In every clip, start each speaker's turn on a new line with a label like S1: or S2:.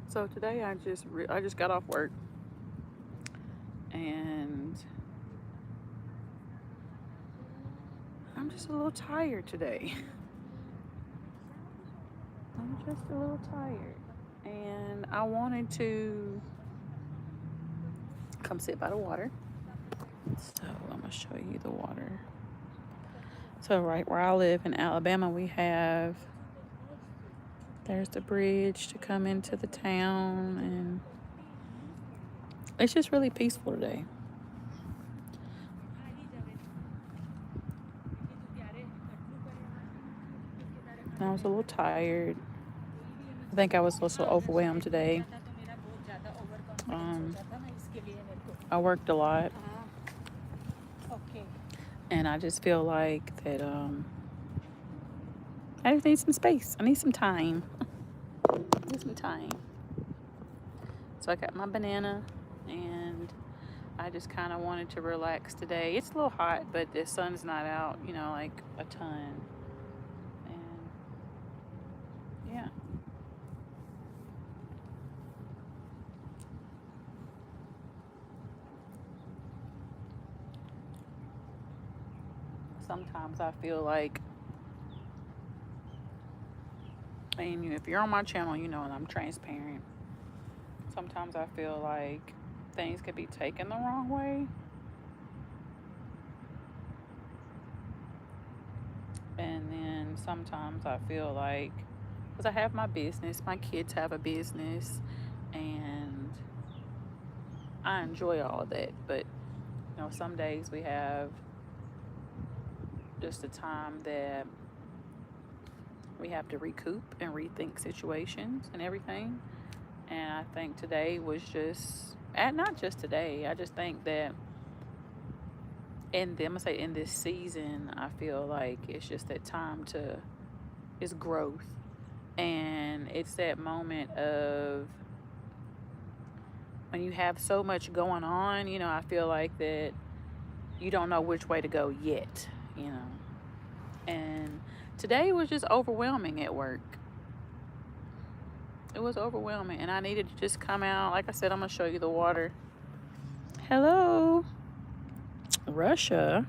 S1: So today I just got off work and I'm just a little tired today. I'm just a little tired. And I wanted to come sit by the water. So I'm going to show you the water. So right where I live in Alabama, there's the bridge to come into the town, and it's just really peaceful today. I was a little tired. I think I was also overwhelmed today. Um, I worked a lot, and I just feel like that I just need some space. I need some time. I need some time. So I got my banana, and I just kind of wanted to relax today. It's a little hot, but the sun's not out, like a ton. And yeah. Sometimes I feel like, and if you're on my channel, and I'm transparent. Sometimes I feel like things could be taken the wrong way. And then sometimes I feel like, because I have my business, my kids have a business, and I enjoy all of that. But, some days we have just a time that we have to recoup and rethink situations and everything. And I think today was just, and not just today, I just think that I'm gonna say in this season, I feel like it's just that time it's growth. And it's that moment of when you have so much going on, I feel like that you don't know which way to go yet. And today was just overwhelming at work. It was overwhelming, and I needed to just come out. Like I said, I'm gonna show you the water. Hello, Russia.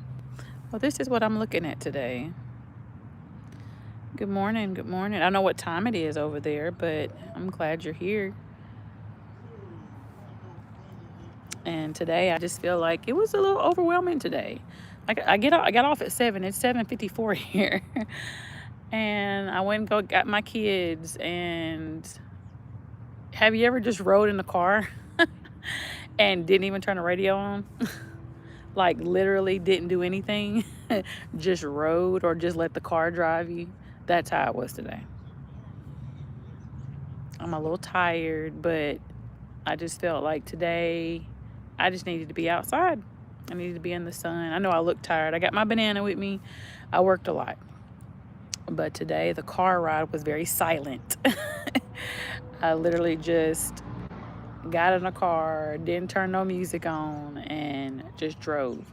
S1: Well, this is what I'm looking at today. Good morning. Good morning. I don't know what time it is over there, but I'm glad you're here. And today I just feel like it was a little overwhelming today. I got off at 7. It's 7:54 here. And I went and got my kids. And have you ever just rode in the car and didn't even turn the radio on? Like literally didn't do anything, just rode or just let the car drive you. That's how it was today. I'm a little tired, but I just felt like today I just needed to be outside. I needed to be in the sun. I know I look tired. I got my banana with me. I worked a lot. But today the car ride was very silent. I literally just got in a car, didn't turn no music on, and just drove.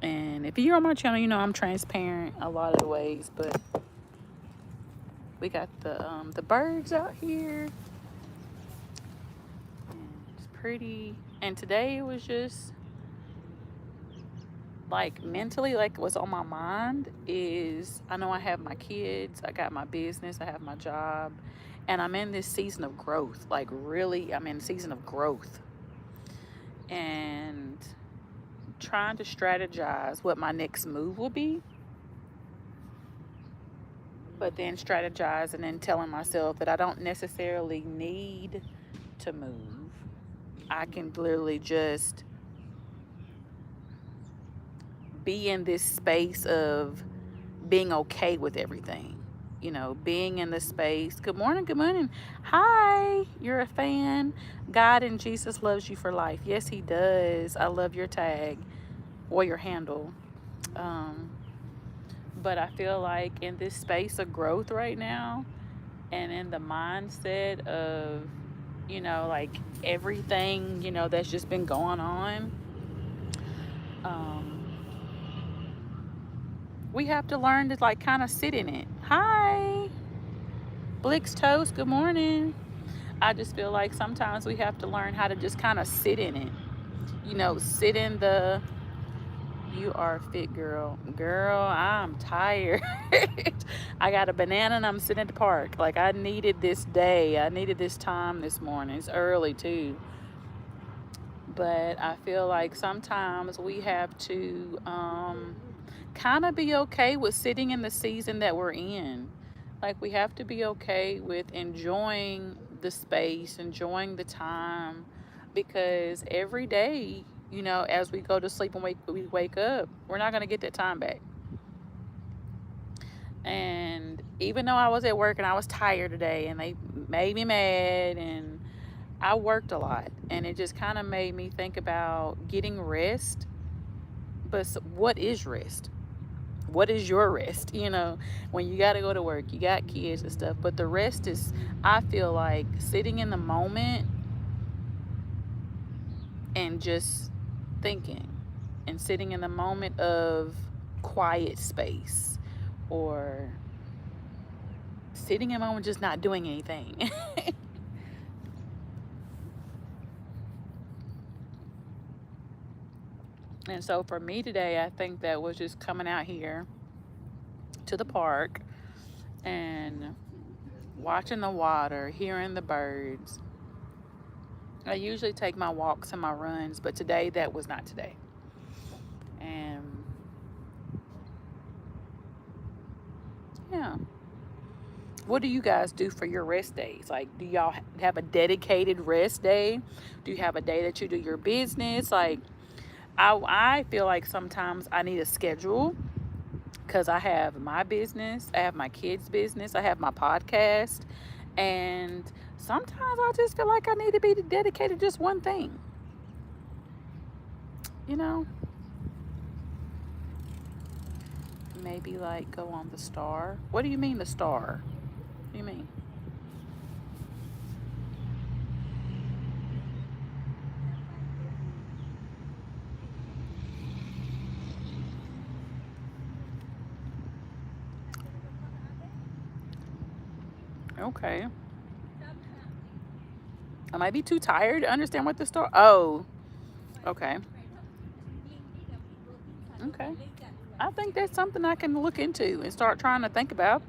S1: And if you're on my channel, I'm transparent a lot of the ways, but we got the birds out here. And it's pretty. And today it was just like mentally, like what's on my mind is I know I have my kids, I got my business, I have my job, and I'm in this season of growth. Like really, I'm in a season of growth. And trying to strategize what my next move will be, but then strategize and then telling myself that I don't necessarily need to move. I can literally just be in this space of being okay with everything. Being in the space. Good morning, good morning. Hi, you're a fan. God and Jesus loves you for life. Yes, he does. I love your tag or your handle. But I feel like in this space of growth right now, and in the mindset of, like everything, that's just been going on, we have to learn to like kind of sit in it. Hi. Blix Toast, good morning. I just feel like sometimes we have to learn how to just kind of sit in it. Sit in the, you are fit, girl. Girl, I'm tired. I got a banana and I'm sitting at the park. Like, I needed this day. I needed this time this morning. It's early, too. But I feel like sometimes we have to kind of be okay with sitting in the season that we're in. Like, we have to be okay with enjoying the space, enjoying the time, because every day, as we go to sleep and we wake up, we're not going to get that time back. And even though I was at work and I was tired today and they made me mad, and I worked a lot, and it just kind of made me think about getting rest. But what is rest? What is your rest? When you got to go to work, you got kids and stuff. But the rest is, I feel like, sitting in the moment and just thinking, and sitting in the moment of quiet space, or sitting in a moment just not doing anything. And so for me today, I think that was just coming out here to the park and watching the water, hearing the birds. I usually take my walks and my runs, but today that was not today. And yeah. What do you guys do for your rest days? Like, do y'all have a dedicated rest day? Do you have a day that you do your business? Like, I feel like sometimes I need a schedule, because I have my business, I have my kids' business, I have my podcast, and sometimes I just feel like I need to be dedicated to just one thing. Maybe like go on the star. What do you mean, the star? What do you mean? Okay. I might be too tired to understand what the star. Oh, okay. Okay. I think that's something I can look into and start trying to think about.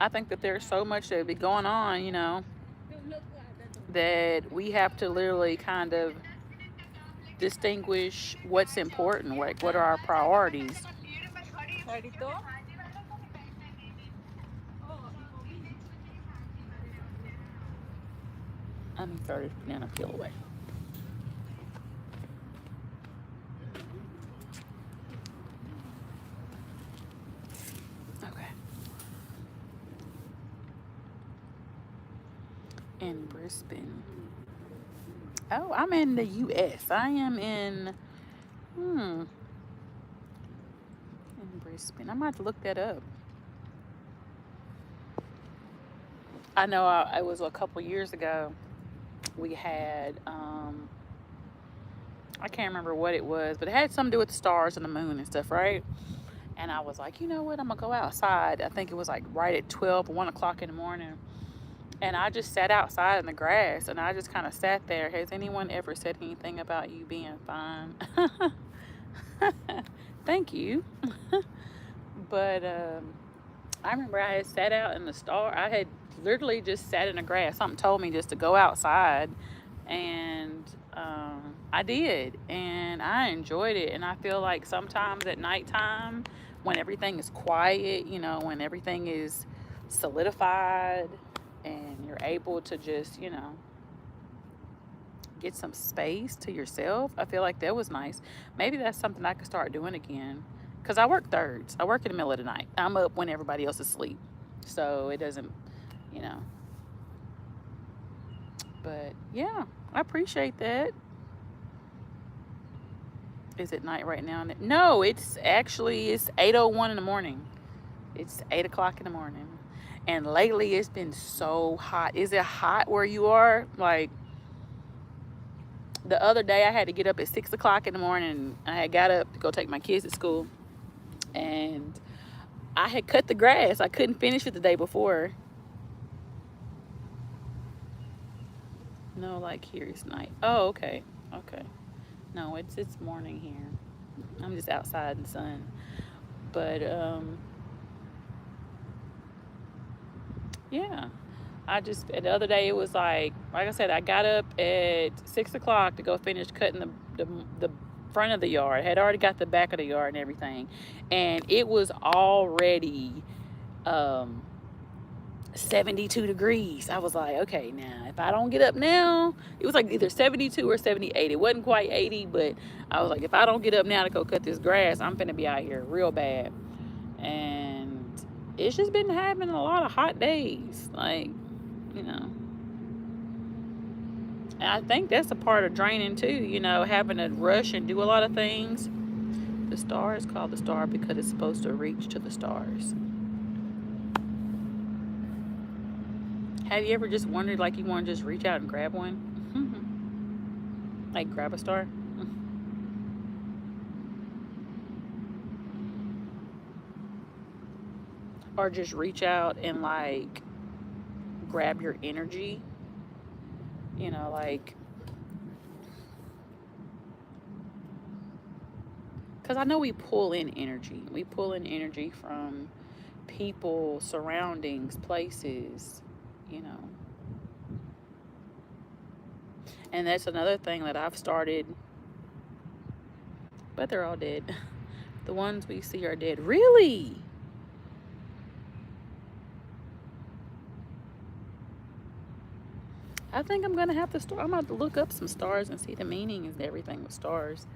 S1: I think that there's so much that be going on, that we have to literally kind of distinguish what's important, like what are our priorities. Let me throw this banana peel away. Okay. In Brisbane. Oh, I'm in the U.S. I am in Brisbane. I might have to look that up. I know it was a couple years ago. We had, I can't remember what it was, but it had something to do with the stars and the moon and stuff, right? And I was like, you know what? I'm going to go outside. I think it was like right at 12 or 1 o'clock in the morning. And I just sat outside in the grass, and I just kind of sat there. Has anyone ever said anything about you being fine? Thank you. But I remember I had sat out in the star. I had literally just sat in the grass. Something told me just to go outside, and I did, and I enjoyed it. And I feel like sometimes at nighttime, when everything is quiet, when everything is solidified, and you're able to just, get some space to yourself, I feel like that was nice. Maybe that's something I could start doing again. Because I work thirds. I work in the middle of the night. I'm up when everybody else is asleep. So it doesn't, you know. But yeah, I appreciate that. Is it night right now? No, it's 8:01 in the morning. It's 8 o'clock in the morning. And lately it's been so hot. Is it hot where you are? Like, the other day I had to get up at 6 o'clock in the morning. I had got up to go take my kids to school. And I had cut the grass. I couldn't finish it the day before. No, like here it's night. Oh, okay. Okay. No, it's morning here. I'm just outside in the sun. But yeah. I just the other day it was like I said, I got up at 6 o'clock to go finish cutting the front of the yard. I had already got the back of the yard and everything, and it was already um 72 degrees. I was like, okay, now if I don't get up now, it was like either 72 or 78. It wasn't quite 80, but I was like, if I don't get up now to go cut this grass, I'm finna be out here real bad. And it's just been having a lot of hot days, like, you know. And I think that's a part of draining too, having to rush and do a lot of things. The star is called the star because it's supposed to reach to the stars. Have you ever just wondered, like, you want to just reach out and grab one? Like, grab a star? Or just reach out and, like, grab your energy? Like, because I know we pull in energy. We pull in energy from people, surroundings, places, And that's another thing that I've started, but they're all dead. The ones we see are dead. Really? I think I'm gonna have to I'm gonna have to look up some stars and see the meaning of everything with stars.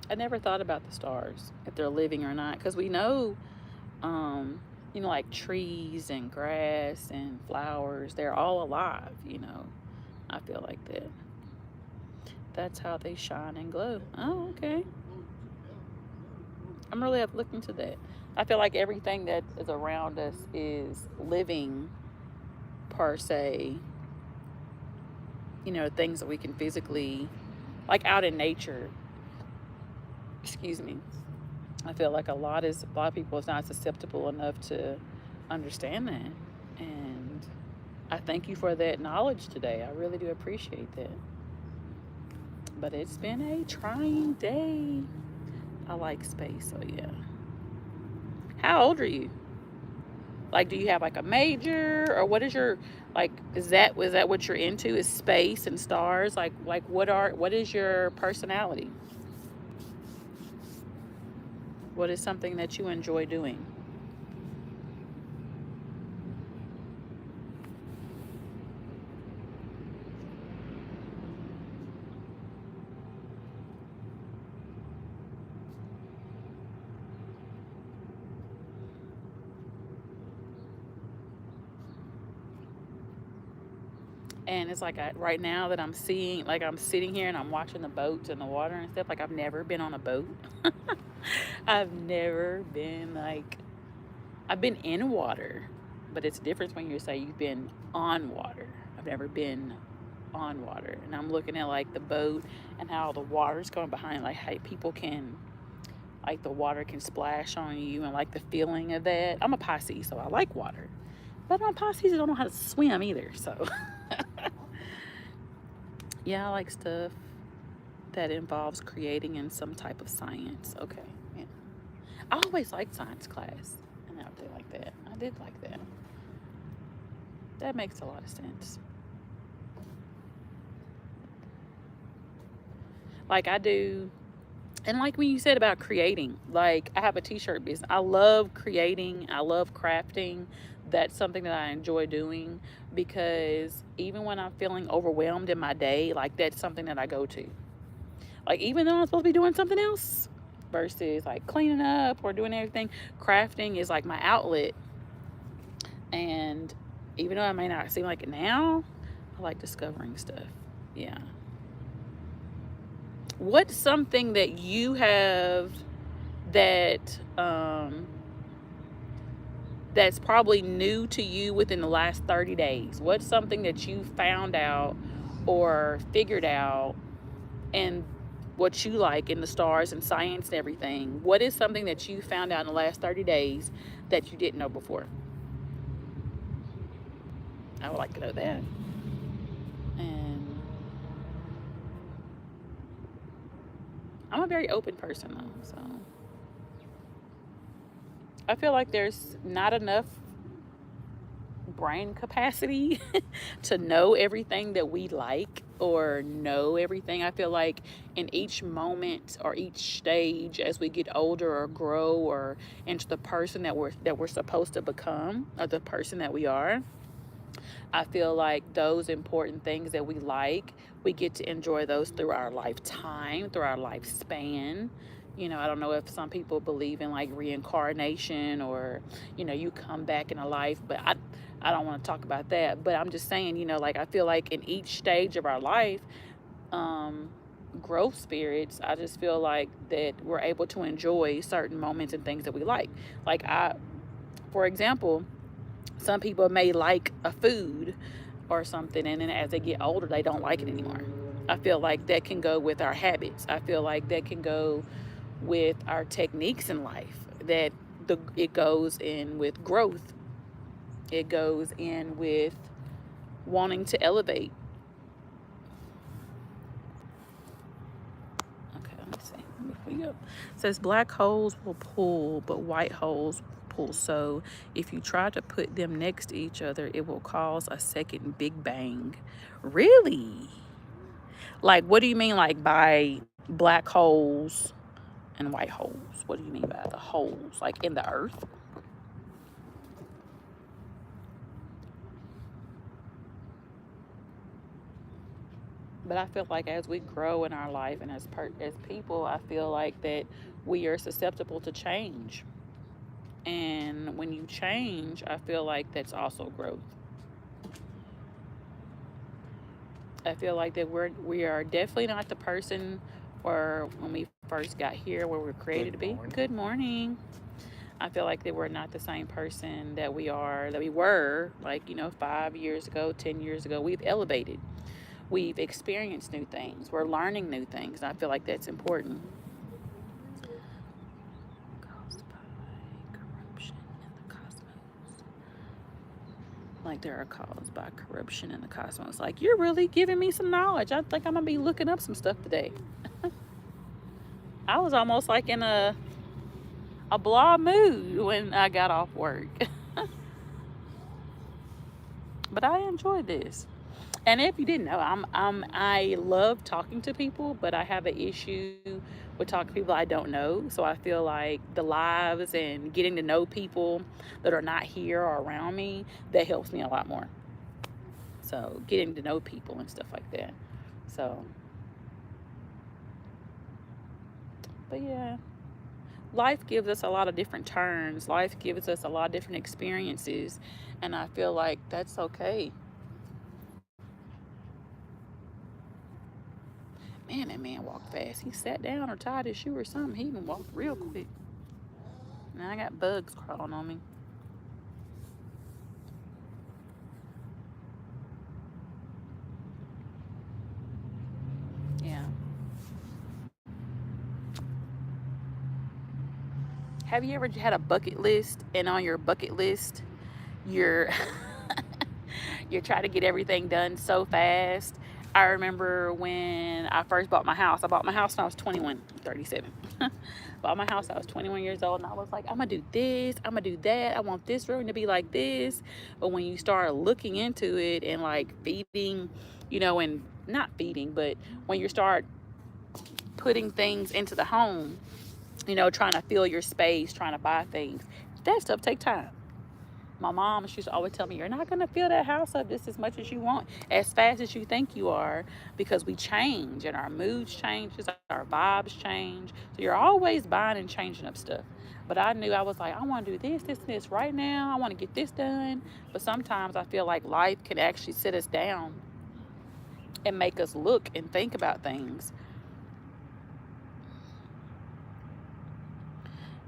S1: I never thought about the stars, if they're living or not, because we know, like trees and grass and flowers, they're all alive, I feel like that. That's how they shine and glow. Oh, okay. I'm really have to look into that. I feel like everything that is around us is living, per se. Things that we can physically, like out in nature. Excuse me. I feel like a lot of people is not susceptible enough to understand that. And I thank you for that knowledge today. I really do appreciate that. But it's been a trying day. I like space, so yeah. How old are you? Like, do you have like a major, or what is your, like, is that what you're into, is space and stars? Like what is your personality? What is something that you enjoy doing? And it's like right now that I'm seeing, like I'm sitting here and I'm watching the boats and the water and stuff. Like, I've never been on a boat. I've never been I've been in water, but it's a difference when you say you've been on water. I've never been on water. And I'm looking at like the boat and how the water's going behind, like how people can, like the water can splash on you, and like the feeling of that. I'm a Pisces, so I like water. But I'm a Pisces, I don't know how to swim either, so. Yeah, I like stuff that involves creating in some type of science. Okay, yeah. I always liked science class, and I did like that. I did like that. That makes a lot of sense. Like I do, and like when you said about creating, like I have a t-shirt business. I love creating. I love crafting. That's something that I enjoy doing, because even when I'm feeling overwhelmed in my day, like that's something that I go to. Like, even though I'm supposed to be doing something else versus like cleaning up or doing everything, crafting is like my outlet. And even though it may not seem like it now, I like discovering stuff. Yeah. What's something that you have that that's probably new to you within the last 30 days? What's something that you found out or figured out, and what you like in the stars and science and everything. What is something that you found out in the last 30 days that you didn't know before? I would like to know that. And I'm a very open person though, so I feel like there's not enough brain capacity to know everything that we like or know everything. I feel like in each moment or each stage as we get older or grow or into the person that we're supposed to become or the person that we are, I feel like those important things that we like, we get to enjoy those through our lifetime, through our lifespan. I don't know if some people believe in like reincarnation or, you come back in a life, but I don't want to talk about that. But I'm just saying, like I feel like in each stage of our life, um, growth spirits, I just feel like that we're able to enjoy certain moments and things that we like. Like for example, some people may like a food or something, and then as they get older, they don't like it anymore. I feel like that can go with our habits. I feel like that can go with our techniques in life. That it goes in with growth. It goes in with wanting to elevate. Okay, let me see. Let me pull you up. It says black holes will pull, but white holes pull. So if you try to put them next to each other, it will cause a second Big Bang. Really? Like, what do you mean, like, by black holes and white holes? What do you mean by the holes? Like, in the earth? But I feel like as we grow in our life and as people, I feel like that we are susceptible to change. And when you change, I feel like that's also growth. I feel like that we are definitely not the person or when we first got here where we're created to be. Good morning. I feel like that we're not the same person that we were like, 5 years ago, 10 years ago. We've elevated. We've experienced new things. We're learning new things. And I feel like that's important. Caused by corruption in the cosmos. Like there are caused by corruption in the cosmos. Like you're really giving me some knowledge. I think I'm gonna be looking up some stuff today. I was almost like in a blah mood when I got off work. But I enjoyed this. And if you didn't know, I love talking to people, but I have an issue with talking to people I don't know. So I feel like the lives and getting to know people that are not here or around me, that helps me a lot more. So getting to know people and stuff like that. So, but yeah, life gives us a lot of different turns. Life gives us a lot of different experiences, and I feel like that's okay. Man, that man walked fast. He sat down or tied his shoe or something. He even walked real quick. Now I got bugs crawling on me. Yeah. Have you ever had a bucket list and on your bucket list you're you're trying to get everything done so fast? I remember when I first bought my house. I bought my house when I was 21, 37. Bought my house, I was 21 years old, and I was like, I'm gonna do this, I'm gonna do that, I want this room to be like this. But when you start looking into it and like feeding, and not feeding, but when you start putting things into the home, trying to fill your space, trying to buy things, that stuff take time. My mom, she used to always tell me, you're not going to fill that house up just as much as you want, as fast as you think you are, because we change and our moods changes, our vibes change. So you're always buying and changing up stuff. But I knew I was like, I want to do this, this, and this right now. I want to get this done. But sometimes I feel like life can actually sit us down and make us look and think about things.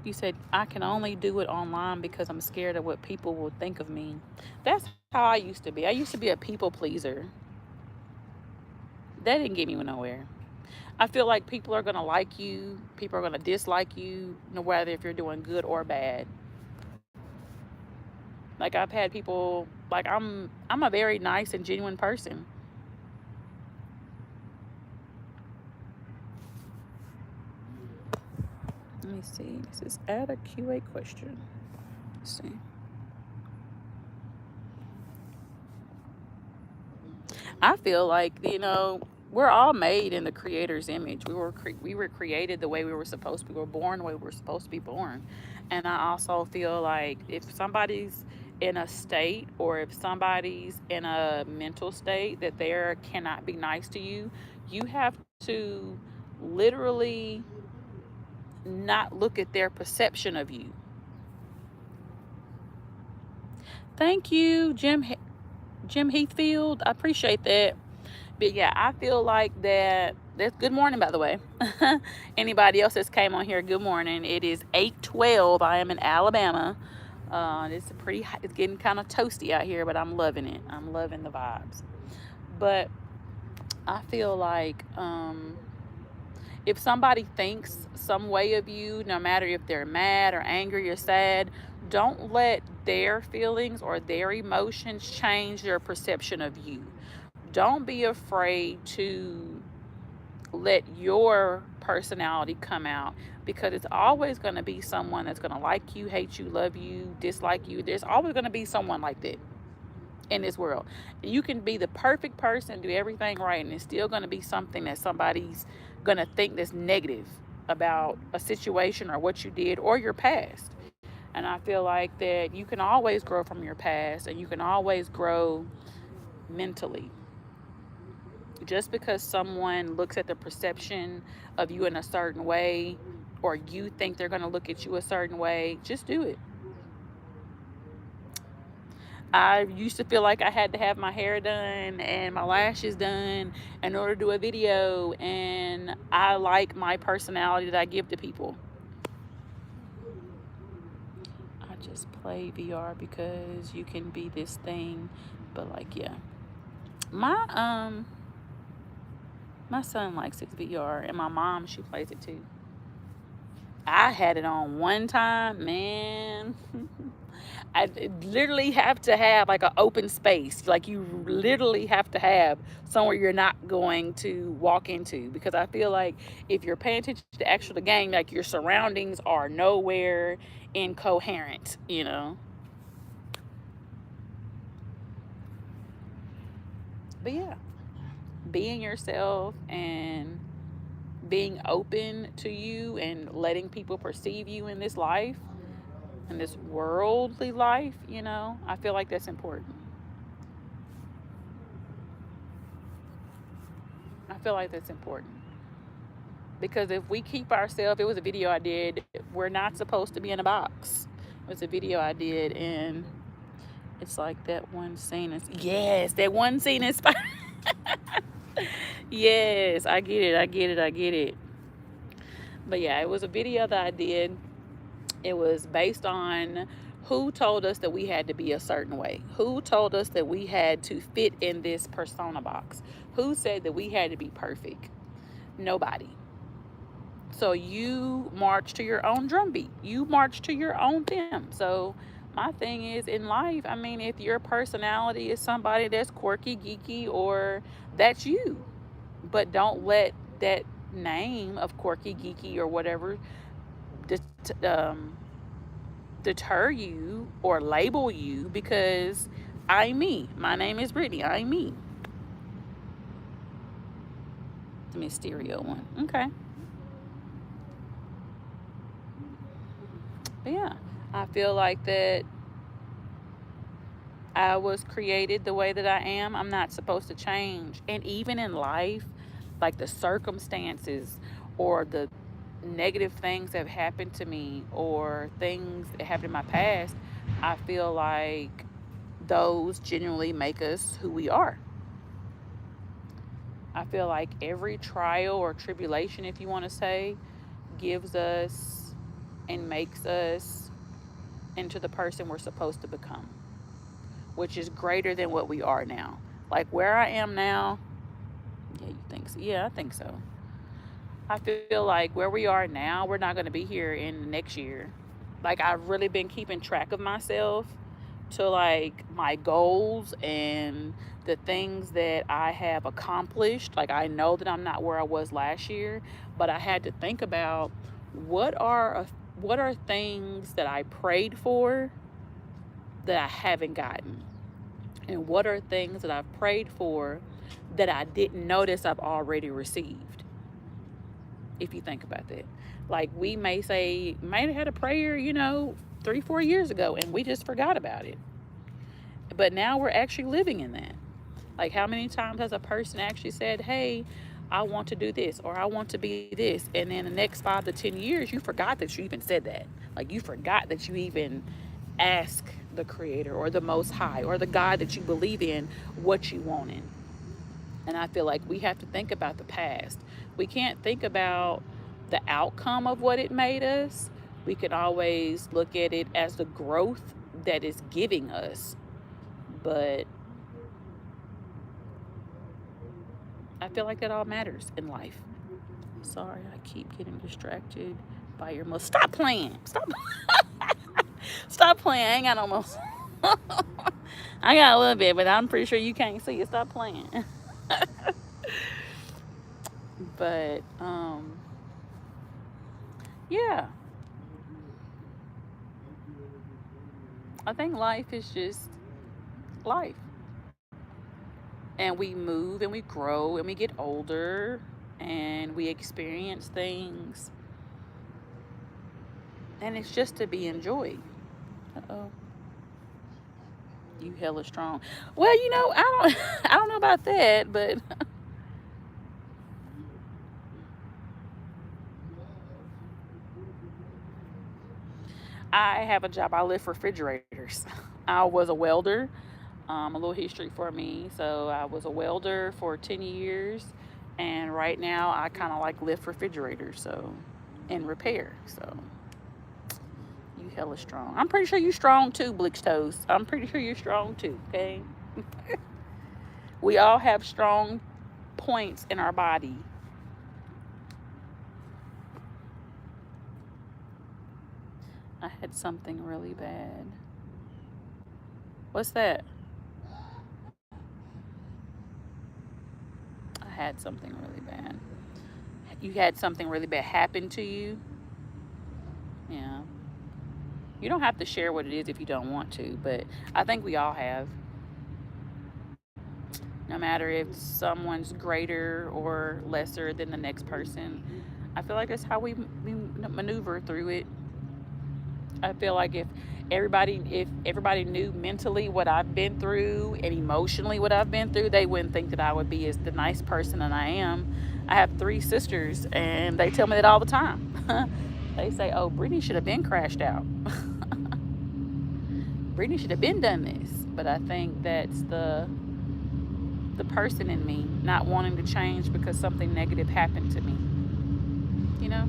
S1: You said, I can only do it online because I'm scared of what people will think of me. That's how I used to be. I used to be a people pleaser. That didn't get me nowhere. I feel like people are going to like you, people are going to dislike you, no matter if you're doing good or bad. Like I've had people, like I'm a very nice and genuine person. Let me see. This is add a QA question. Let's see. I feel like, we're all made in the creator's image. We were created the way we were supposed to be. We were born the way we were supposed to be born. And I also feel like if somebody's in a state, or if somebody's in a mental state that they cannot be nice to you, you have to literally not look at their perception of you. Thank you, Jim Heathfield. I appreciate that. But yeah, I feel like that. That's good morning, by the way. Anybody else that's came on here, good morning. It is 8:12. I am in Alabama. It's getting kind of toasty out here, but I'm loving it. I'm loving the vibes. But I feel like if somebody thinks some way of you, no matter if they're mad or angry or sad, don't let their feelings or their emotions change their perception of you. Don't be afraid to let your personality come out, because it's always going to be someone that's going to like you, hate you, love you, dislike you. There's always going to be someone like that in this world. You can be the perfect person, do everything right, and it's still going to be something that somebody's going to think that's negative about a situation or what you did or your past. And I feel like that you can always grow from your past, and you can always grow mentally. Just because someone looks at the perception of you in a certain way, or you think they're going to look at you a certain way, just do it. I used to feel like I had to have my hair done and my lashes done in order to do a video, and I like my personality that I give to people. I just play VR because you can be this thing, but like, yeah. My son likes it VR, and my mom, she plays it too. I had it on one time, man. I literally have to have like an open space. Like you literally have to have somewhere you're not going to walk into, because I feel like if you're paying attention to the actual game, like your surroundings are nowhere incoherent. But yeah, being yourself and being open to you and letting people perceive you in this life, in this worldly life, I feel like that's important. I feel like that's important. Because if we keep ourselves, it was a video I did, we're not supposed to be in a box. It was a video I did, and it's like that one scene is, yes, that one scene is yes, I get it. But yeah, it was a video that I did. It was based on who told us that we had to be a certain way, who told us that we had to fit in this persona box, who said that we had to be perfect. Nobody. So you march to your own drum beat, you march to your own theme. So my thing is, in life, I mean, if your personality is somebody that's quirky, geeky, or that's you, but don't let that name of quirky, geeky, or whatever deter you or label you, because I'm me. My name is Brittany. I'm me. The Mysterio one. Okay. But yeah, I feel like that I was created the way that I am. I'm not supposed to change. And even in life, like the circumstances or the negative things that have happened to me, or things that happened in my past, I feel like those genuinely make us who we are. I feel like every trial or tribulation, if you want to say, gives us and makes us into the person we're supposed to become, which is greater than what we are now. Like where I am now, yeah, you think so? Yeah, I think so. I feel like where we are now, we're not going to be here in the next year. Like, I've really been keeping track of myself to like my goals and the things that I have accomplished. Like, I know that I'm not where I was last year, but I had to think about what are what are things that I prayed for that I haven't gotten, and what are things that I've prayed for that I didn't notice I've already received. If you think about that, like, we may say, might have had a prayer, 3-4 years ago, and we just forgot about it, but now we're actually living in that. Like, how many times has a person actually said, hey, I want to do this, or I want to be this, and then the next 5 to 10 years you forgot that you even said that. Like, you forgot that you even asked the creator or the most high or the God that you believe in what you wanted. And I feel like we have to think about the past. We can't think about the outcome of what it made us. We can always look at it as the growth that is giving us. But I feel like that all matters in life. Sorry, I keep getting distracted by your most. Stop playing. Stop. Stop playing. I ain't got no most. I got a little bit, but I'm pretty sure you can't see it. Stop playing. But yeah, I think life is just life, and we move and we grow and we get older and we experience things, and it's just to be enjoyed. Uh-oh. You hella strong. Well, I don't I don't know about that, but I have a job. I lift refrigerators. I was a welder. A little history for me. So I was a welder for 10 years, and right now I kind of like lift refrigerators, so, and repair. So you hella strong. I'm pretty sure you strong too, Blix Toast. I'm pretty sure you're strong too, okay? We all have strong points in our body. I had something really bad. What's that? I had something really bad. You had something really bad happen to you? Yeah. You don't have to share what it is if you don't want to, but I think we all have. No matter if someone's greater or lesser than the next person, I feel like that's how we maneuver through it. I feel like if everybody knew mentally what I've been through and emotionally what I've been through, they wouldn't think that I would be as the nice person that I am. I have 3 sisters, and they tell me that all the time. They say, "Oh, Brittany should have been crashed out. Brittany should have been done this." But I think that's the person in me not wanting to change because something negative happened to me. You know?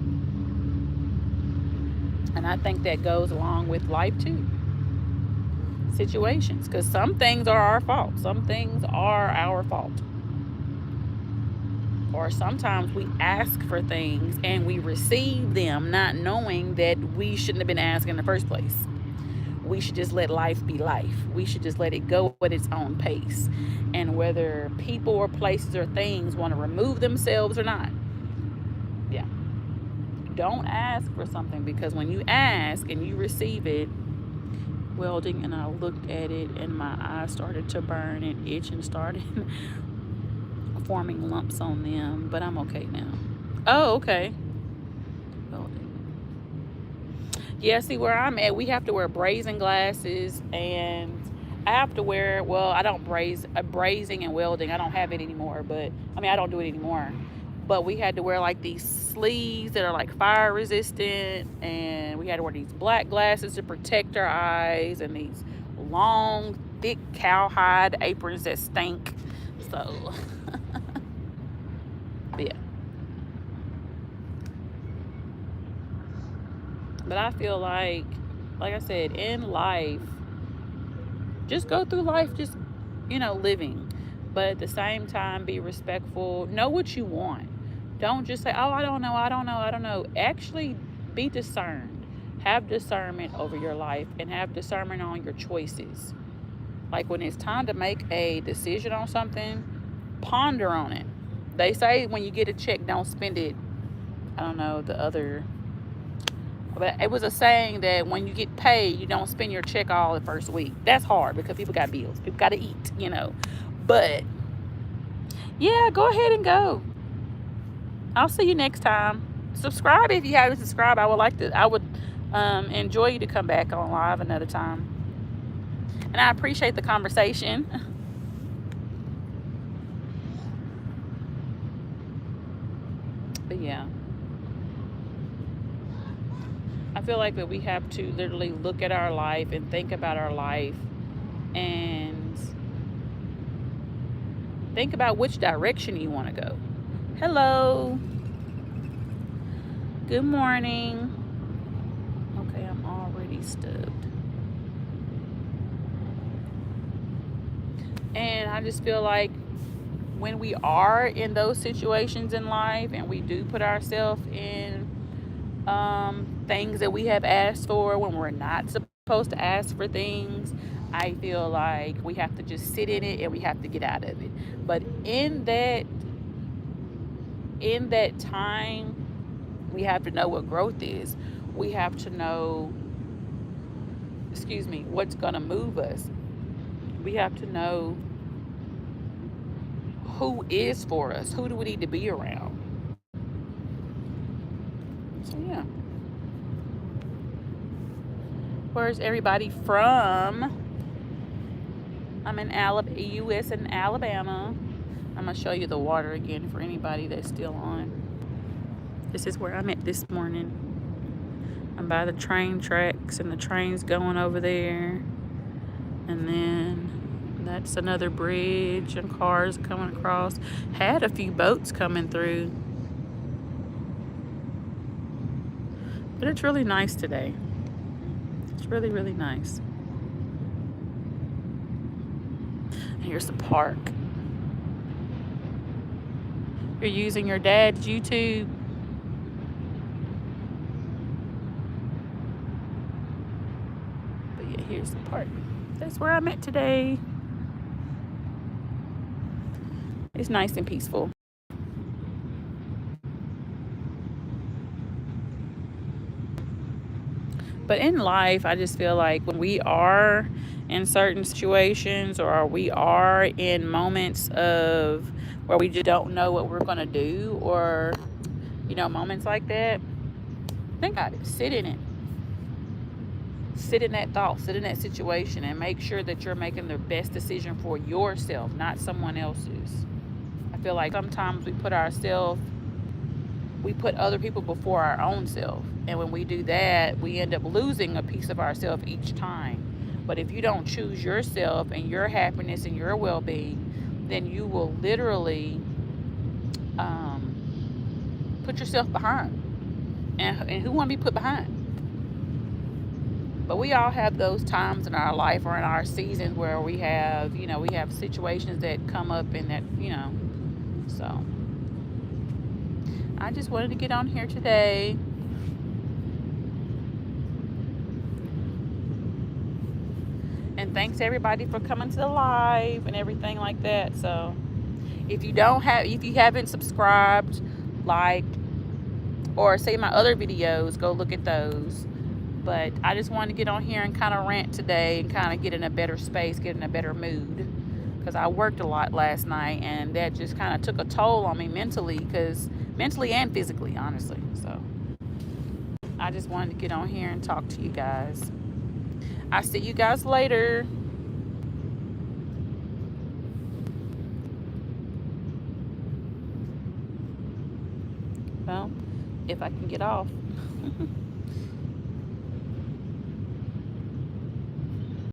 S1: And I think that goes along with life too. Situations, because some things are our fault. Some things are our fault. Or sometimes we ask for things and we receive them not knowing that we shouldn't have been asking in the first place. We should just let life be life. We should just let it go at its own pace. And whether people or places or things want to remove themselves or not, yeah. Don't ask for something, because when you ask and you receive it, welding, and I looked at it and my eyes started to burn and itch and started forming lumps on them, but I'm okay now. Oh, okay. Welding. Yeah, see, where I'm at, we have to wear brazing glasses, and I have to wear, well, I don't brazing and welding. I don't have it anymore, but I don't do it anymore. But we had to wear like these sleeves that are like fire resistant, and we had to wear these black glasses to protect our eyes, and these long, thick cowhide aprons that stink. So, yeah. But I feel like I said, in life, just go through life, just, living. But at the same time, be respectful. Know what you want. Don't just say, oh, I don't know, I don't know, I don't know. Actually, be discerned. Have discernment over your life and have discernment on your choices. Like when it's time to make a decision on something, ponder on it. They say when you get a check, don't spend it. I don't know the other, but it was a saying that when you get paid, you don't spend your check all the first week. That's hard because people got bills, people got to eat. But yeah, go ahead and go. I'll see you next time. Subscribe if you haven't subscribed. I would enjoy you to come back on live another time. And I appreciate the conversation. But yeah. I feel like that we have to literally look at our life and think about our life and think about which direction you want to go. Hello. Good morning. Okay, I'm already stubbed. And I just feel like when we are in those situations in life and we do put ourselves in things that we have asked for when we're not supposed to ask for things, I feel like we have to just sit in it and we have to get out of it. But in that time, we have to know what growth is. We have to know, what's going to move us. We have to know who is for us. Who do we need to be around? So yeah. Where's everybody from? I'm in U.S. in Alabama. I'm going to show you the water again for anybody that's still on. This is where I'm at this morning. I'm by the train tracks and the train's going over there. And then that's another bridge and cars coming across. Had a few boats coming through. But it's really nice today. It's really, really nice. And here's the park. You're using your dad's YouTube. But yeah, here's the park. That's where I'm at today. It's nice and peaceful. But in life, I just feel like when we are in certain situations or we are in moments of where we just don't know what we're going to do or, moments like that, think about it. Sit in it. Sit in that thought. Sit in that situation and make sure that you're making the best decision for yourself, not someone else's. I feel like sometimes we put other people before our own self. And when we do that, we end up losing a piece of ourselves each time. But if you don't choose yourself and your happiness and your well-being, then you will literally put yourself behind. And who want to be put behind? But we all have those times in our life or in our seasons where we have situations that come up and that, so I just wanted to get on here today. And thanks everybody for coming to the live and everything like that. So if you haven't subscribed, liked, or say my other videos, go look at those. But I just wanted to get on here and kind of rant today and kind of get in a better space, get in a better mood. Because I worked a lot last night and that just kind of took a toll on me mentally and physically, honestly. So I just wanted to get on here and talk to you guys. I'll see you guys later. Well, if I can get off.